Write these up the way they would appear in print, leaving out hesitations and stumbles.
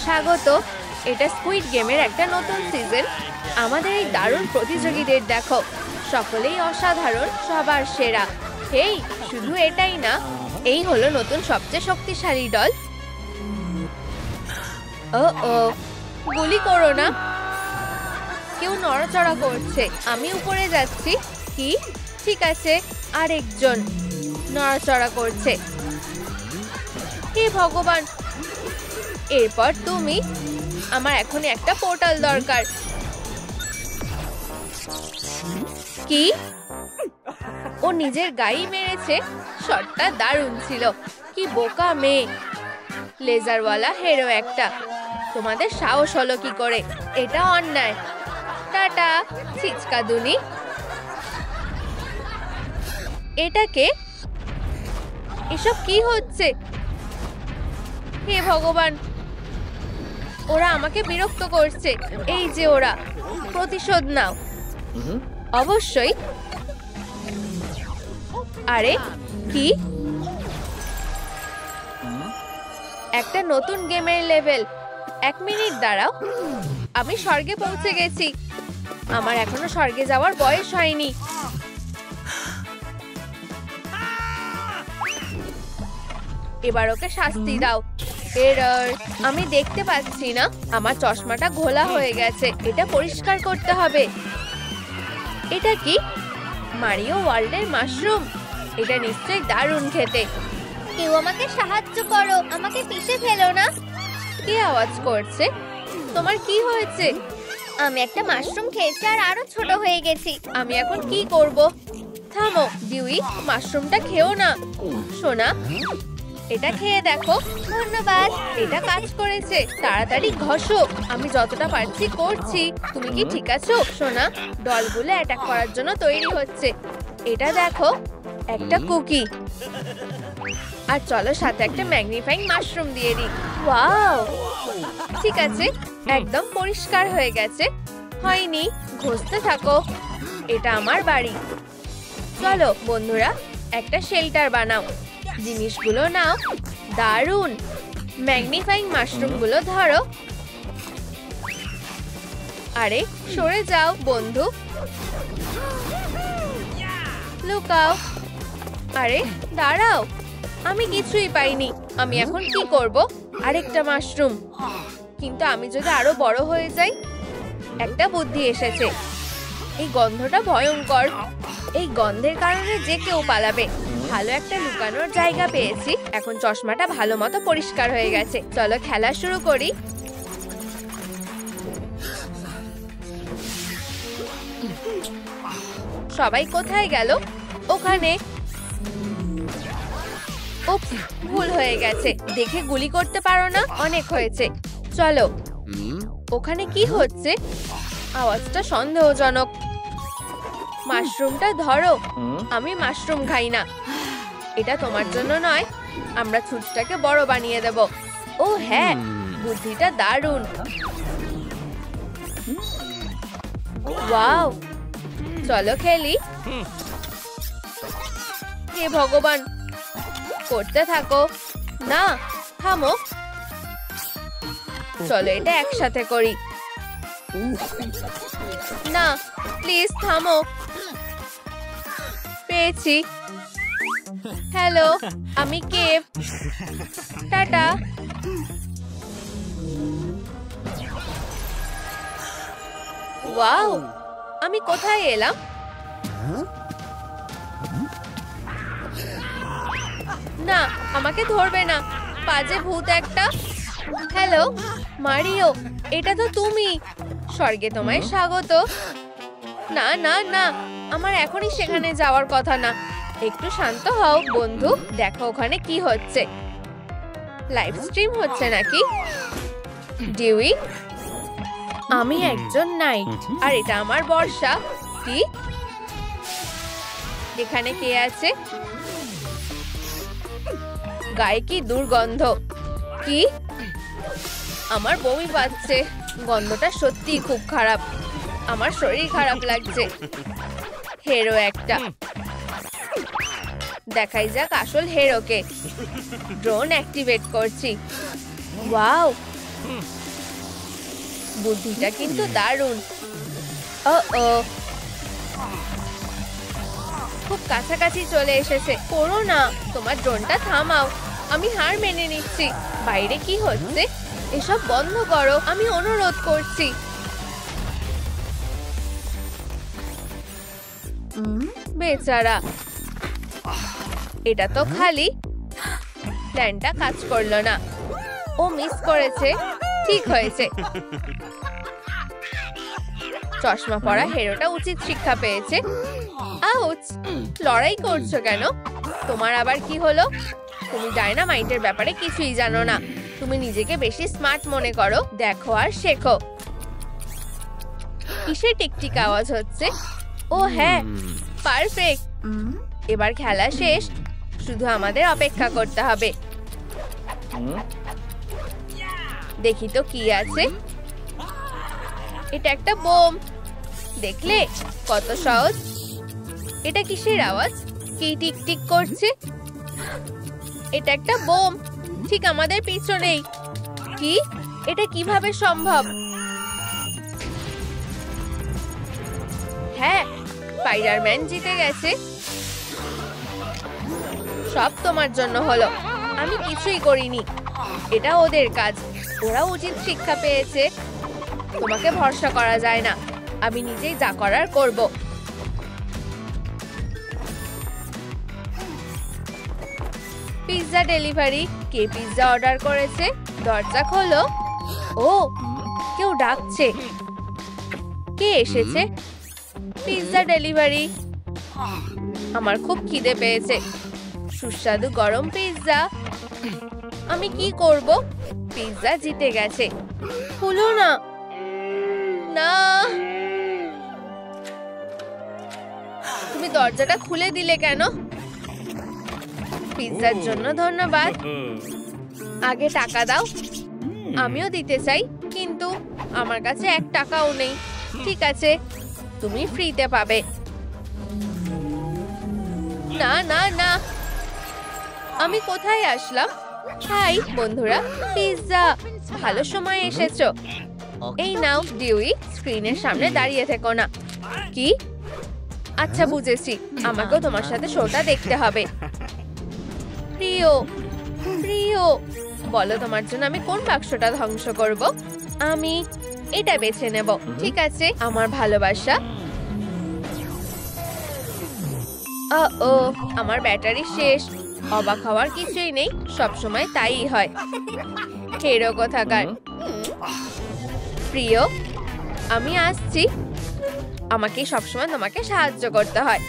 স্বাগত। এটা স্কুইড গেমের একটা নতুন সিজন। আমাদের এই দারুণ প্রতিযোগীদের দেখো, সকলেই অসাধারণ, সবার সেরা। হেই, শুধু এটাই না, এই হলো নতুন সবচেয়ে শক্তিশালী দল। ও গুলি করো না। কেউ নড়াচড়া করছে। আমি উপরে যাচ্ছি। কি? ঠিক আছে, আরেকজন নড়াচড়া করছে। হে ভগবান, এরপর তুমি। আমার এখন একটা পোর্টাল দরকার। কি? ও নিজের গায়ে মেরেছে। শটটা দারুণ ছিল। কি বোকা মেয়ে, লেজারওয়ালা হেরো একটা। তোমাদের সাহস হলো কি করে? এটা অন্যায়। টাটা ছিচকাদুনি। এটাকে এসব কি হচ্ছে? হে ভগবান, ওরা আমাকে বিরক্ত করছে। এই যে ওরা, প্রতিশোধ নাও। অবশ্যই। আরে কি? একটা নতুন গেমের লেভেল। 1 মিনিট দাঁড়াও, আমি স্বর্গে পৌঁছে গেছি। আমার এখনো স্বর্গে যাওয়ার বয়স হয়নি। এবার ওকে শাস্তি দাও। এরর, আমি দেখতে পাচ্ছি না। আমার চশমাটা ঘোলা হয়ে গেছে। এটা পরিষ্কার করতে হবে। এটা কি? মারিও ওয়ার্ল্ডের মাশরুম। এটা নিশ্চয়ই দারুণ খেতে। কেউ আমাকে সাহায্য করো, আমাকে পিষে ফেলো না। কে আওয়াজ করছে? তোমার কি হয়েছে? আমি একটা মাশরুম খেয়েছি আর আরো ছোট হয়ে গেছি। আমি এখন কি করব? থামো ডিউই, মাশরুমটা খেও না। সোনা, এটা খেয়ে দেখো। ধন্যবাদ। এটা কাজ করেছে। তাড়াতাড়ি ঘষো। আমি যতটা পারছি করছি। তুমি কি ঠিক আছো সোনা? দলগুলো অ্যাটাক করার জন্য তৈরি হচ্ছে। এটা দেখো, একটা কুকি। আর চলো সাথে একটা ম্যাগনিফাইং মাশরুম দিয়ে দিই। ওয়াও, ঠিক আছে, একদম পরিষ্কার হয়ে গেছে। হয়নি, ঘষতে থাকো। এটা আমার বাড়ি। চলো বন্ধুরা, একটা শেল্টার বানাও। জিনিসগুলো নাও। দারুণ। ম্যাগনিফাইং মাশরুমগুলো ধরো। আরে সরে যাও বন্ধু। লুকাও। আরে দাঁড়াও, আমি কিছুই পাইনি। আমি এখন কি করব? আরেকটা মাশরুম। কিন্তু আমি যদি আরো বড় হয়ে যাই? একটা বুদ্ধি এসেছে। এই গন্ধটা ভয়ঙ্কর। এই গন্ধের কারণে যে কেউ পালাবে। ভালো একটা লুকানোর জায়গা পেয়েছি। এখন চশমাটা ভালো মতো পরিষ্কার হয়ে গেছে। চলো খেলা শুরু করি। সবাই কোথায় গেল? ওখানে। উপস, ভুল হয়ে গেছে। দেখে গুলি করতে পারো না? অনেক হয়েছে। চলো। ওখানে কি হচ্ছে? আওয়াজটা সন্দেহজনক। মাশরুমটা ধরো। আমি মাশরুম খাই না। এটা তোমার জন্য নয়। আমরা ছুঁচটাকে বড় বানিয়ে দেব। ও হ্যাঁ, বুদ্ধিটা দারুণ। ওয়াও, চলো খেলি। হে ভগবান, করতে থাকো। না, থামো। চলো এটা একসাথে করি। না, প্লিজ থামো। পেয়েছি। হ্যালো, আমি কেভ। টাটা। ওয়াও, আমি কোথায় এলাম? না, আমাকে ধরবে না, বাজে ভূত একটা। হ্যালো মারিও, এটা তো তুমি। স্বর্গে তোমায় স্বাগত। না না না, আমার এখনই সেখানে যাওয়ার কথা না। একটু শান্ত হও বন্ধু। দেখো ওখানে কি হচ্ছে। লাইভ স্ট্রিম হচ্ছে নাকি? ডিউই, আমি একজন নাইট আর এটা আমার বর্ষা। কি? এখানে কে আছে? গায়ে কি দুর্গন্ধ। কি? আমার বমি পাচ্ছে। গন্ধটা সত্যিই খুব খারাপ। আমার শরীর খারাপ লাগছে। হেরো একটা। দেখাই যাক আসল হেরোকে। ড্রোন অ্যাক্টিভেট করছি। ওয়াও, বুদ্ধিটা কিন্তু দারুণ। ও খুব কাছাকাছি চলে এসেছে। করো না, তোমার ড্রোনটা থামাও। আমি হার মেনে নিচ্ছি। বাইরে কি হচ্ছে? এসব বন্ধ করো, আমি অনুরোধ করছি। বেচারা, এটা তো খালি। প্ল্যানটা কাজ করলো না। ও মিস করেছে। ঠিক হয়েছে। চশমা পরা হিরোটা উচিত শিক্ষা পেয়েছে। আউচ! লড়াই করছো কেন? তোমার আবার কি হলো? তুমি ডায়নামাইটের ব্যাপারে কিছুই জানো না। তুমি নিজেকে বেশি স্মার্ট মনে করো। দেখো আর শেখো। কিসের টিকটিক আওয়াজ হচ্ছে? ও হ্যাঁ, পারফেক্ট। এবার খেলা শেষ। শুধু আমাদের অপেক্ষা করতে হবে। দেখি তো কি আছে। এটা একটা বোম। দেখলে কত সহজ। এটা কিসের আওয়াজ? কি টিকটিক করছে? এটা একটা বোম, ঠিক আমাদের পিছনেই। কি? এটা কিভাবে সম্ভব? হ্যাঁ, স্পাইডারম্যান জিতে গেছে। সব তোমার জন্য হলো। আমি কিছুই করিনি। এটা ওদের কাজ। ওরা উচিত শিক্ষা পেয়েছে। তোমাকে ভরসা করা যায় না। আমি নিজেই যা করার করব। Pizza delivery. কে পিৎজা অর্ডার করেছে? দরজা খোলো। ও, কেউ ডাকছে। কে এসেছে? Pizza delivery. আমার খুব খিদে পেয়েছে। সুস্বাদু গরম পিৎজা। আমি কি করব? পিৎজা জিতে গেছে। খুলো না। না, তুমি দরজাটা খুলে দিলে কেন? পিৎজার জন্য ধন্যবাদ। আগে টাকা দাও। আমিও দিতে চাই, কিন্তু আমার কাছে 1 টাকাও নেই। ঠিক আছে, তুমি ফ্রিতে পাবে। না না না, আমি কোথায় আসলাম? হাই বন্ধুরা, পিৎজা। ভালো সময় এসেছো। এই নাও ডিউই, স্ক্রিনের সামনে দাঁড়িয়ে থেকো না। কি? আচ্ছা বুঝেছি, আমাকেও তোমার সাথে শোটা দেখতে হবে। প্রিয় প্রিয়, বলো তোমার জন্য আমি কোন বাক্সটা ধ্বংস করব? আমি এটা বেছে নেব। ঠিক আছে, আমার ভালোবাসা। ও, আমার ব্যাটারি শেষ। অবাক হওয়ার কিছুই নেই, সবসময় তাই হয়। হেরো কোথাকার। প্রিয়, আমি আসছি। আমাকে সবসময় তোমাকে সাহায্য করতে হয়।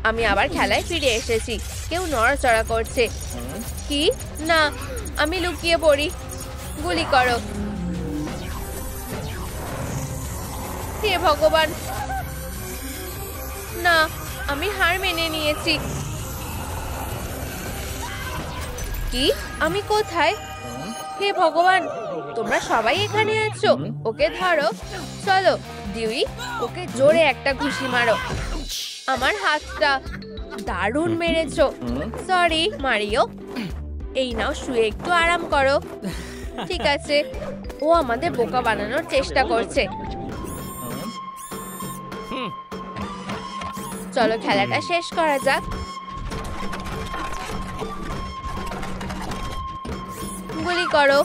আমি আবার খেলায় ফিরে এসেছি। কেউ নড়াচড়া করছে। কি? না, আমি লুকিয়ে পড়ি। গুলি করো। হে ভগবান, না, আমি হার মেনে নিয়েছি। কি? আমি কোথায়? হে ভগবান, তোমরা সবাই এখানে আছো। ওকে ধরো। চলো ডিউই, ওকে জোরে একটা ঘুষি মারো। আমার হাতটা। দারুণ মেরেছো। Sorry Mario. এই নাও, শুয়ে একটু আরাম করো। ঠিক আছে, ও আমাদের বোকা বানানোর চেষ্টা করছে। চলো খেলাটা শেষ করা যাক। গুলি করো।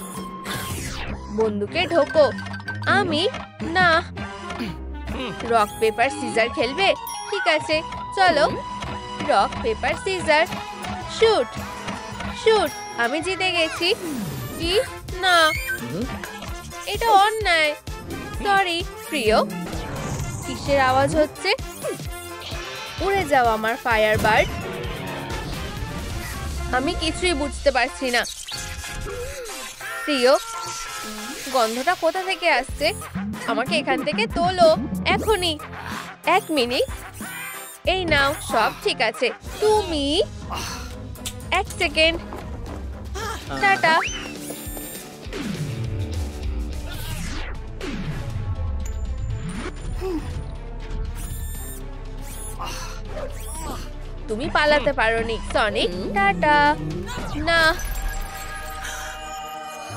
বন্দুকে ঢোকো। আমি না। রক পেপার সিজার খেলবে? ঠিক আছে, চলো। Rock paper scissor. Shoot shoot. আমি জিতে গেছি। কি? না, এটা অন্যায়। সরি প্রিয়। কিসের আওয়াজ হচ্ছে? উড়ে যাও আমার ফায়ার বার্ড। আমি কিছুই বুঝতে পারছি না। প্রিয়, গন্ধটা কোথা থেকে আসছে? আমাকে এখান থেকে তোলো এখনই। 1 মিনিট। এই নাও, সব ঠিক আছে। তুমি 1 সেকেন্ড। টাটা। তুমি পালাতে পারোনি সনিক। টাটা। না।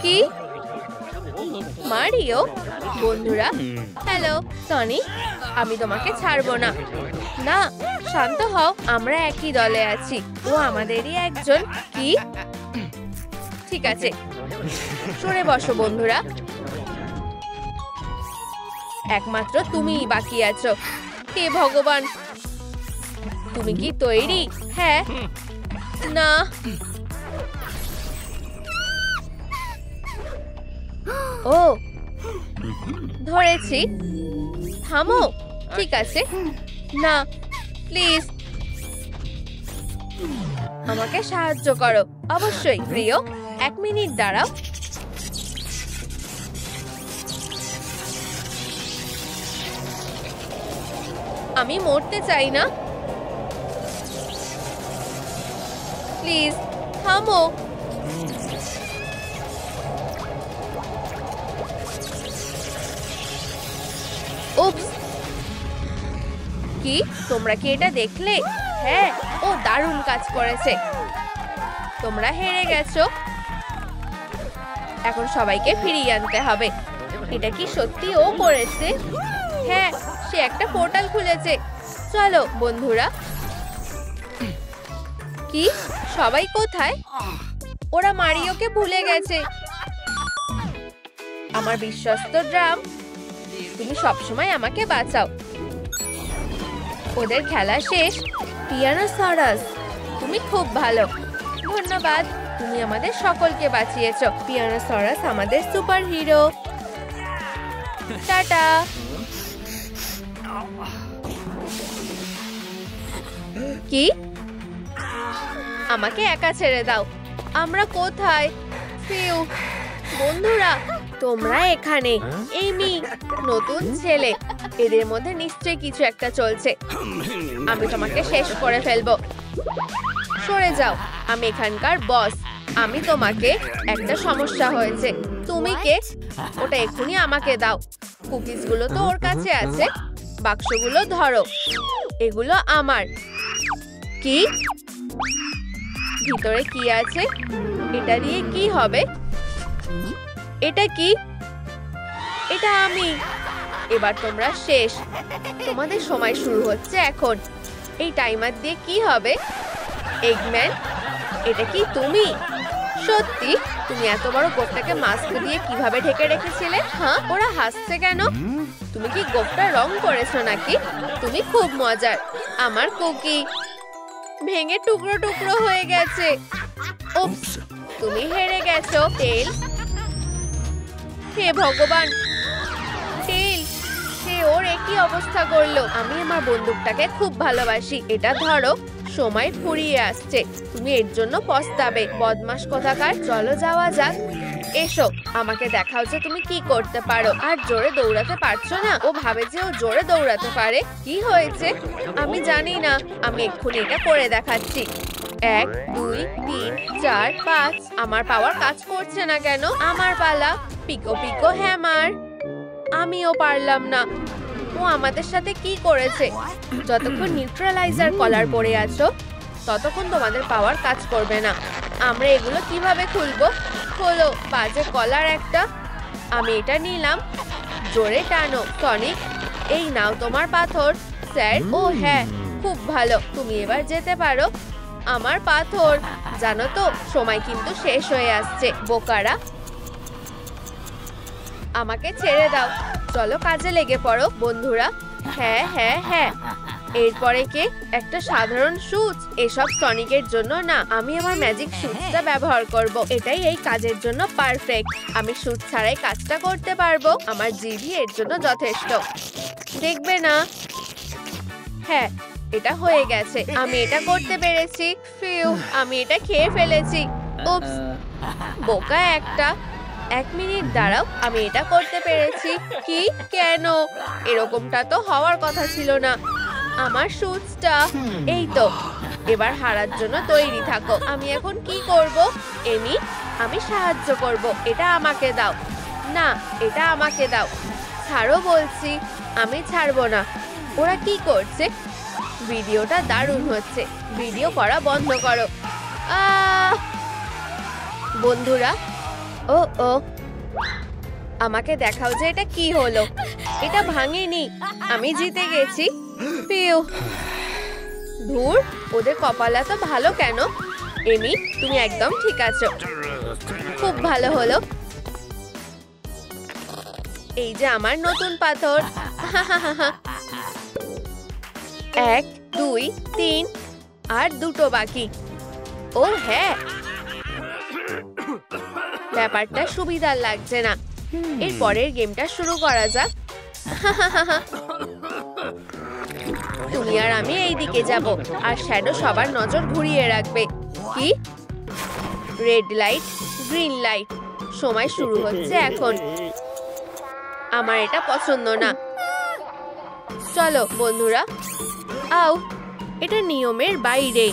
কি? মারিও? বন্ধুরা, হ্যালো সনিক, আমি তোমাকে ছাড়বো না। না, শান্ত হও, আমরা একই দলে আছি, ও আমাদেরই একজন। কি? ঠিক আছে, সরে বসো বন্ধুরা, একমাত্র তুমিই বাকি আছো। হে ভগবান, তুমি কি তৈরি? হ্যাঁ। না। ও, ধরেছি। থামো। ঠিক আছে। না, প্লিজ আমাকে সাহায্য করো। অবশ্যই প্রিয়, 1 মিনিট দাঁড়াও। আমি মরতে চাই না, প্লিজ থামো। উপস, কি তোমরা কি এটা দেখলে? হ্যাঁ, ও দারুণ কাজ করেছে। তোমরা হেরে গেছো। এখন সবাইকে ফিরিয়ে আনতে হবে। এটা কি সত্যি ও করেছে? হ্যাঁ, সে একটা পোর্টাল খুলেছে। চলো বন্ধুরা। কি? সবাই কোথায়? ওরা মারিওকে ভুলে গেছে। আমার বিশ্বস্ত ড্রাম, তুমি সবসময় আমাকে বাঁচাও। ওদের খেলা শেষ। পিয়ানোসরাস, তুমি খুব ভালো। ধন্যবাদ, তুমি আমাদের সকলকে বাঁচিয়েছো। পিয়ানোসরাস আমাদের সুপার হিরো। টাটা। কি? আমাকে একা ছেড়ে দাও। আমরা কোথায়? ফিউ। বন্ধুরা, তোমরা এখানে। এমি, নতুন ছেলে, এদের মধ্যে নিশ্চয়ই কিছু একটা চলছে। আমি তোমাকে শেষ করে ফেলবো। সরে যাও, আমি এখানকার বস। আমি তোমাকে একটা সমস্যা হয়েছে। তুমি কে? ওটা এক্ষুনি আমাকে দাও। কুকিজ গুলো তো ওর কাছে আছে। বাক্সগুলো ধরো, এগুলো আমার। কি? ভিতরে কি আছে? এটা দিয়ে কি হবে? এটা কি? এটা আমি। এবার তোমরা শেষ। তোমাদের সময় শুরু হচ্ছে এখন। এই টাইমার দিয়ে কি হবে? এগম্যান, এটা কি তুমি? সত্যি? তুমি এত বড় গোফটাকে মাস্ক দিয়ে কিভাবে ঢেকে রেখেছিলে? হ্যাঁ, ওরা হাসছে কেন? তুমি কি গোফটা রং করেছো নাকি? তুমি খুব মজার। আমার কুকি ভেঙে টুকরো টুকরো হয়ে গেছে। উপস, তুমি হেরে গেছো টেল। হে ভগবান, টেল, সে ওর একই অবস্থা করলো। আমি আমার বন্দুকটাকে খুব ভালোবাসি। এটা ধরো, সময় ফুরিয়ে আসছে। তুমি এর জন্য পস্তাবে, বদমাশ কোথাকার। চলো যাওয়া যাক। এসো, আমাকে দেখাও যে তুমি কি করতে পারো। আর জোরে দৌড়াতে পারছো না? ও ভাবে যে ও জোরে দৌড়াতে পারে। কি হয়েছে? আমি জানি না। আমি এক্ষুনি এটা করে দেখাচ্ছি। 1 2 3 4 5। আমার পাওয়ার কাজ করছে না কেন? আমার পালা। পিকো পিকো হ্যামার। আমিও পারলাম না। ও আমাদের সাথে কি করেছে? যতক্ষণ নিউট্রালাইজার কলার পরে আছো, ততক্ষণ তোমাদের পাওয়ার কাজ করবে না। আমরা এগুলো কিভাবে খুলবো? খোলো, বাজে কলার একটা। আমি এটা নিলাম। জোরে টানো সনিক। এই নাও তোমার পাথর। স্যার, ও হ্যাঁ, খুব ভালো। তুমি এবার যেতে পারো। আমার পাথর। জানো তো, সময় কিন্তু শেষ হয়ে আসছে। বোকারা, আমাকে ছেড়ে দাও। চলো কাজে লেগে পড়ো বন্ধুরা। হ্যাঁ হ্যাঁ হ্যাঁ। এরপরে কে? একটা সাধারণ সুচ। এসব সনিকের জন্য না। আমি আমার ম্যাজিক সুচটা ব্যবহার করব। এটাই এই কাজের জন্য পারফেক্ট। আমি সুচ ছাড়াই কাজটা করতে পারবো। আমার জিভি এর জন্য যথেষ্ট। দেখবে না? হ্যাঁ, এটা হয়ে গেছে। আমি এটা করতে পেরেছি। ফিউ, আমি এটা খেয়ে ফেলেছি। উপস, বোকা একটা। 1 মিনিট দাঁড়াও, আমি এটা করতে পেরেছি। কি? কেন? এরকমটা তো হওয়ার কথা ছিল না। আমার সুচটা। এই তো, এবার হারার জন্য তৈরি থাকো। আমি এখন কি করব? এমি, আমি সাহায্য করব। এটা আমাকে দাও। না, এটা আমাকে দাও। ছাড়ো বলছি। আমি ছাড়বো না। ওরা কি করছে? ভিডিওটা দারুণ হচ্ছে, ভিডিও করা বন্ধ করো। বন্ধুরা, ও ও আমাকে দেখাও যে এটা কি হলো। এটা ভাঙেনি, আমি জিতে গেছি। পিউ, ধুর, ওদের কপাল এত ভালো কেন? এমি, তুমি একদম ঠিক আছো, খুব ভালো হলো। এই যে আমার নতুন পাথর। 1 2 3 আর দুটো বাকি। ও হ্যাঁ, ব্যাপারটা সুবিধার লাগছে না। এর পরের গেমটা শুরু করা যাক। তুমি আর আমি এই দিকে যাব, আর শ্যাডো সবার নজর ঘুরিয়ে রাখবে। কি? রেড লাইট, গ্রিন লাইট, সময় শুরু হচ্ছে এখন। আমার এটা পছন্দ না। চলো বন্ধুরা, আও, এটা নিয়মের বাইরে।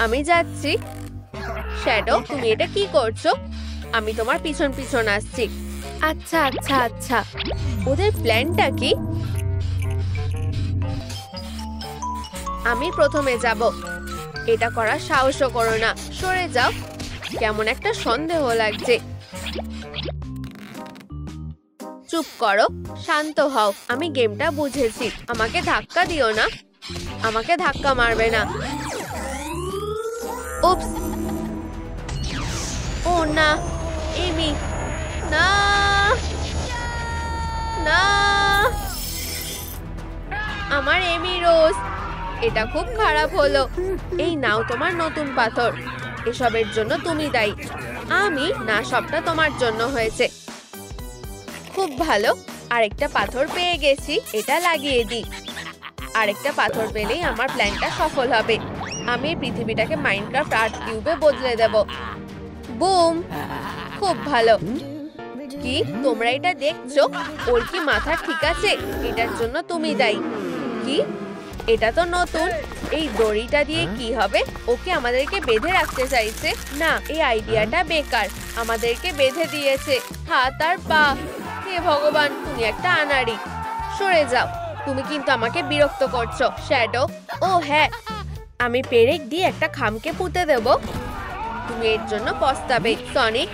আমি যাচ্ছি। শ্যাডো, তুমি এটা কি করছো? আমি তোমার পিছন পিছন আসছি। আচ্ছা আচ্ছা আচ্ছা, ওদের প্ল্যানটা কি? আমি প্রথমে যাব। এটা করার সাহসও করো না, সরে যাও। কেমন একটা সন্দেহ লাগছে। চুপ করো, শান্ত হও। আমি গেমটা বুঝেছি। আমাকে ধাক্কা দিও না, আমাকে ধাক্কা মারবে না। উপস, ও না, এমি, না না, আমার এমি রোজ। এটা খুব খারাপ হলো। এই নাও তোমার নতুন পাথর। এসবের জন্য তুমি দায়ী। আমি না, সবটা তোমার জন্য হয়েছে। খুব ভালো, আরেকটা পাথর পেয়ে গেছি। এটা লাগিয়ে দিই। আরেকটা পাথর পেলেই আমার প্ল্যানটা সফল হবে। আমি এই পৃথিবীটাকে মাইনক্রাফট আর্ট কিউবে বদলে দেব। বুম, খুব ভালো। কি তোমরা এটা দেখছো? ওর কি মাথা ঠিক আছে? এটার জন্য তুমি দায়ী। কি? এটা তো নতুন। এই দড়িটা দিয়ে কি হবে? ওকে আমাদেরকে বেঁধে রাখতে চাইছে। না, এই আইডিয়াটা বেকার। আমাদেরকে বেঁধে দিয়েছে হাত আর পা। হে ভগবান, তুমি একটা আনাড়ি। সরে যাও, তুমি কিন্তু আমাকে বিরক্ত করছো। শ্যাডো, ও হ্যাঁ, আমি পেরেক দিয়ে একটা খামকে পুঁতে দেব। তুমি এর জন্য পস্তাবে। সনিক,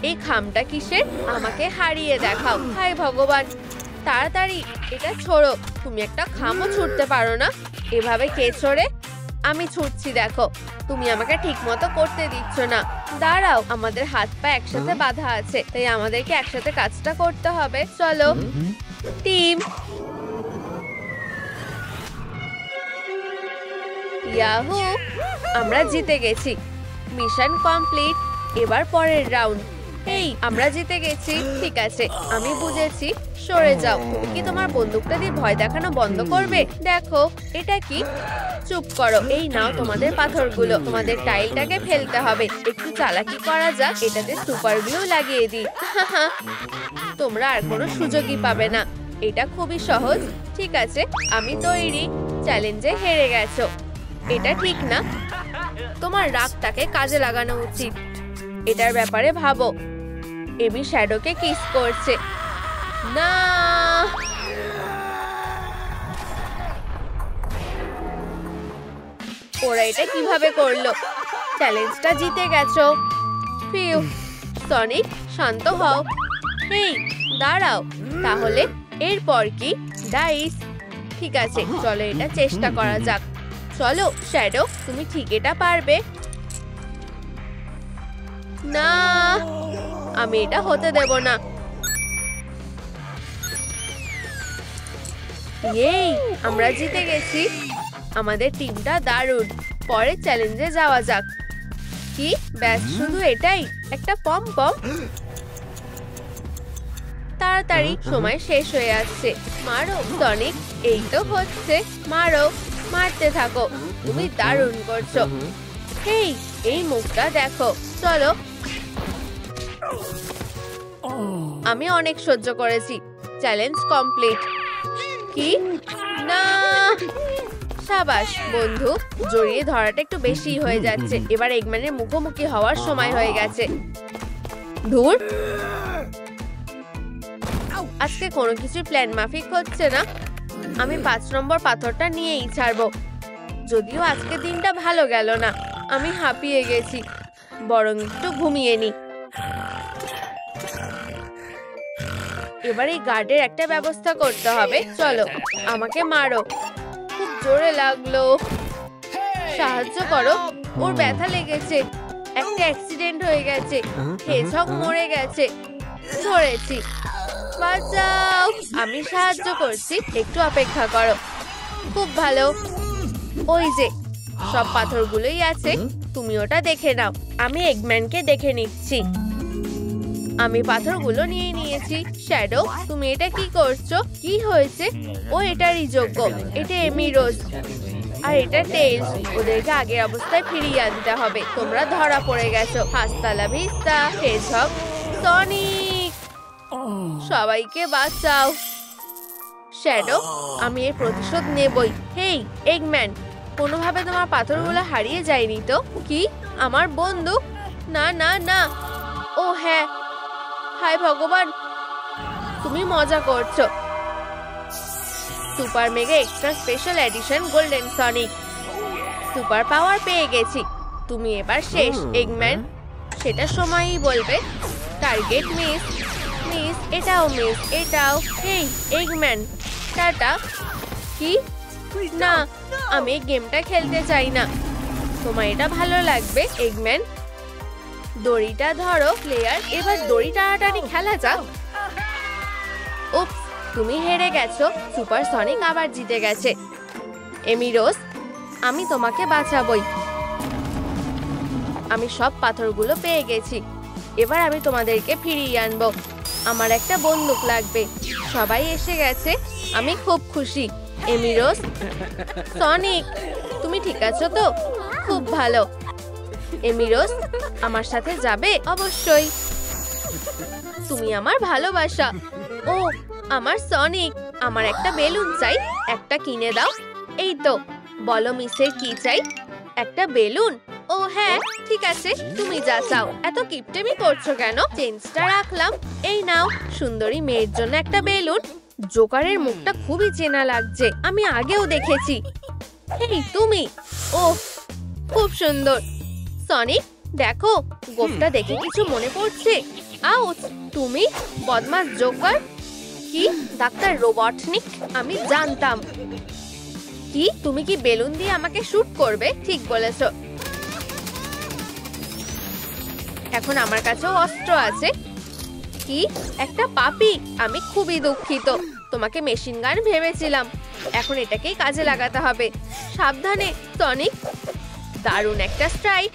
এই খামটা কিসের? আমাকে হারিয়ে দেখাও। হায় ভগবান, তাড়াতাড়ি এটা ছোড়ো। তুমি একটা খামও ছুটতে পারো না। এভাবে কে ছোড়ে? আমি ছুটছি, দেখো। তুমি আমাকে ঠিক মতো করতে দিচ্ছ না। দাঁড়াও, আমাদের হাত পা একসাথে বাঁধা আছে, তাই আমাদেরকে একসাথে কাজটা করতে হবে। চলো টিম। ইয়াহু, আমরা জিতে গেছি। Mission complete. এবার পরের রাউন্ড। এই, আমরা জিতে গেছি। ঠিক আছে, আমি বুঝেছি। সরে যাও। তুমি কি তোমার বন্দুকটা দিয়ে ভয় দেখানো বন্ধ করবে? দেখো, এটা কি? চুপ করো। এই নাও তোমাদের পাথরগুলো। তোমাদের টাইলটাকে ফেলতে হবে। একটু চালাকি করা যাক। এটাতে সুপার গ্লু লাগিয়ে দিই। তোমরা আর কোনো সুযোগই পাবে না। এটা খুবই সহজ। ঠিক আছে, আমি তৈরি। চ্যালেঞ্জে হেরে গেছো, এটা ঠিক না। তোমার রাগটাকে কাজে লাগানো উচিত। এটার ব্যাপারে ভাবো। এমি শ্যাডোকে কিস করছে। না, ওরা এটা কিভাবে করলো? চ্যালেঞ্জটা জিতে গেছো। ফিউ। সনিক, শান্ত হও। এই, দাঁড়াও। তাহলে এরপর কি? ডাইস। ঠিক আছে, চলো এটা চেষ্টা করা যাক। চলো শ্যাডো, তুমি ঠিক এটা পারবে। না, আমি এটা হতে দেব না। এই, আমরা জিতে গেছি। আমাদের টিমটা দারুণ। পরের চ্যালেঞ্জে যাওয়া যাক। কি ব্যাস, শুধু এটাই? একটা পম পম? তাড়াতাড়ি, সময় শেষ হয়ে আসছে। মারো সনিক। এই তো হচ্ছে। মারো, মারতে থাকো। তুমি দারুণ করছো। হেই, এই মুখটা দেখো। চলো। আমি অনেক সহ্য করেছি। Challenge complete. কি? না, সাবাস বন্ধু। জড়িয়ে ধরাটা একটু বেশি হয়ে যাচ্ছে। এবার এগম্যানের মুখোমুখি হওয়ার সময় হয়ে গেছে। ধুর, আজকে কোনো কিছু প্ল্যান মাফিক হচ্ছে না। আমি 5 নম্বর পাথরটা নিয়েই ছাড়বো। যদিও আজকে দিনটা ভালো গেল না, আমি হাঁপিয়ে গেছি, বরং একটু ঘুমিয়ে নি। এবার এই গার্ডের একটা ব্যবস্থা করতে হবে। চলো, আমাকে মারো, খুব জোরে লাগলো, সাহায্য করো, ওর ব্যথা লেগেছে, একটা অ্যাক্সিডেন্ট হয়ে গেছে, হেজহগ মরে গেছে, ধরেছি, বাঁচাও। আমি সাহায্য করছি, একটু অপেক্ষা করো। খুব ভালো, ওই যে সব পাথরগুলোই আছে, তুমি ওটা দেখে নাও। আমি এগম্যানকে দেখে নিচ্ছি। আমি পাথরগুলো নিয়ে নিয়েছি। শ্যাডো, তুমি এটা কি করছো? কি হয়েছে? ও এটারই যোগ্য। এটা এমি রোজ আর এটা টেইলস। ওদেরকে আগের অবস্থায় ফিরিয়ে আনতে হবে। তোমরা ধরা পড়ে গেছো। হাসতালা ভিস্তা, হেজহগ, সনিক, সবাইকে বাঁচাও। শ্যাডো, আমি এর প্রতিশোধ নেবই। হেই এগম্যান, কোনোভাবে তোমার পাথরগুলো হারিয়ে যায়নি তো? কি, আমার বন্দুক? না না না। ও হ্যাঁ, হায় ভগবান, তুমি মজা করছো। Super mega extra special edition golden Sonic super power পেয়ে গেছি। তুমি এবার শেষ এগম্যান, সেটা সময়ই বলবে। টার্গেট মিস, মিস, এটাও মিস, এটাও। হেই এগম্যান, টাটা। কি না, আমি এই গেমটা খেলতে চাই না। তোমার এটা ভালো লাগবে এগম্যান। দড়িটা ধরো প্লেয়ার, এবার দড়ি টানাটানি খেলা যাক। উপস, তুমি হেরে গেছো। সুপার সনিক আবার জিতে গেছে। এমি রোজ, আমি তোমাকে বাঁচাবই। আমি সব পাথরগুলো পেয়ে গেছি। এবার আমি তোমাদেরকে ফিরিয়ে আনবো। আমার একটা বন্দুক লাগবে। সবাই এসে গেছে, আমি খুব খুশি। এমি রোজ, সনিক, তুমি ঠিক আছো তো? খুব ভালো। এমি রোজ, আমার সাথে যাবে? অবশ্যই। তুমি আমার ভালোবাসা। ও আমার সনিক, আমার একটা বেলুন চাই, একটা কিনে দাও। এই তো, বলো মিসের কি চাই? একটা বেলুন? ও হ্যাঁ, ঠিক আছে, তুমি যা চাও। এত কিপটেমি করছো কেন? চেঞ্জটা রাখলাম, এই নাও। সুন্দরী মেয়ের জন্য একটা বেলুন। জোকারের মুখটা খুবই চেনা লাগছে, আমি আগেও দেখেছি। এই তুমি? ও খুব সুন্দর। সনিক, দেখো, গোফটা দেখে কিছু মনে পড়ছে? আউচ, তুমি বদমাস জোকার। কি, ডাক্তার রোবটনিক? আমি জানতাম। কি, তুমি কি বেলুন দিয়ে আমাকে শুট করবে? ঠিক বলেছো। এখন আমার কাছেও অস্ত্র আছে। কি, একটা পাপি? আমি খুবই দুঃখিত, তোমাকে মেশিন গান ভেবেছিলাম। এখন এটাকেই কাজে লাগাতে হবে। সাবধানে সনিক। দারুণ একটা স্ট্রাইক।